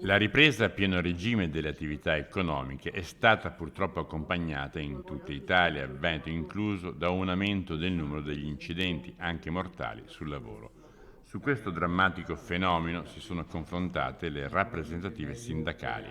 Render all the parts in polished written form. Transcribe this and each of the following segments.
La ripresa a pieno regime delle attività economiche è stata purtroppo accompagnata in tutta Italia, Veneto incluso, da un aumento del numero degli incidenti, anche mortali, sul lavoro. Su questo drammatico fenomeno si sono confrontate le rappresentative sindacali,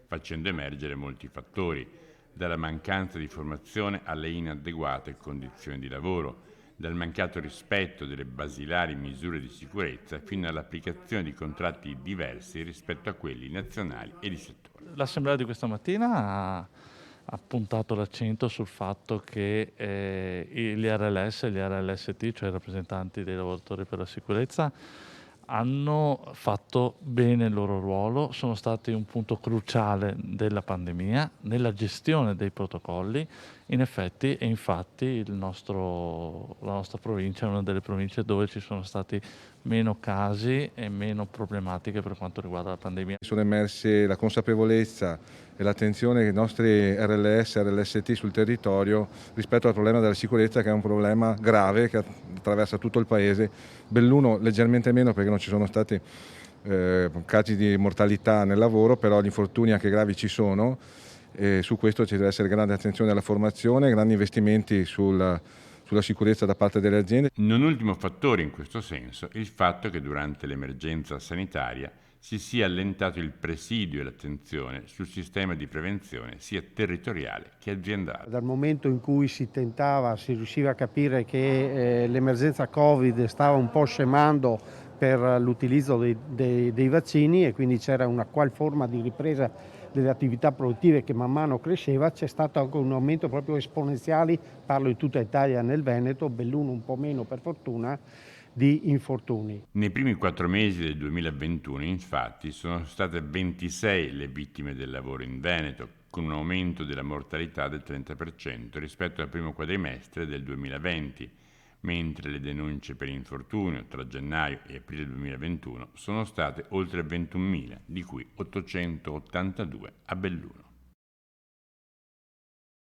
facendo emergere molti fattori, dalla mancanza di formazione alle inadeguate condizioni di lavoro, dal mancato rispetto delle basilari misure di sicurezza fino all'applicazione di contratti diversi rispetto a quelli nazionali e di settore. L'assemblea di questa mattina ha puntato l'accento sul fatto che gli RLS e gli RLST, cioè i rappresentanti dei lavoratori per la sicurezza, hanno fatto bene il loro ruolo, sono stati un punto cruciale della pandemia nella gestione dei protocolli. In effetti e infatti la nostra provincia è una delle province dove ci sono stati meno casi e meno problematiche per quanto riguarda la pandemia. Sono emerse la consapevolezza e l'attenzione dei nostri RLS e RLST sul territorio rispetto al problema della sicurezza, che è un problema grave che attraversa tutto il paese. Belluno leggermente meno perché non ci sono stati casi di mortalità nel lavoro, però gli infortuni anche gravi ci sono e su questo ci deve essere grande attenzione alla formazione, grandi investimenti sulla sicurezza da parte delle aziende. Non ultimo fattore in questo senso il fatto che durante l'emergenza sanitaria si sia allentato il presidio e l'attenzione sul sistema di prevenzione sia territoriale che aziendale. Dal momento in cui si riusciva a capire che l'emergenza Covid stava un po' scemando per l'utilizzo dei vaccini e quindi c'era una qual forma di ripresa delle attività produttive che man mano cresceva, c'è stato anche un aumento proprio esponenziale, parlo di tutta Italia nel Veneto, Belluno un po' meno per fortuna, di infortuni. Nei primi 4 mesi del 2021, infatti, sono state 26 le vittime del lavoro in Veneto, con un aumento della mortalità del 30% rispetto al primo quadrimestre del 2020, mentre le denunce per infortunio tra gennaio e aprile 2021 sono state oltre 21.000, di cui 882 a Belluno.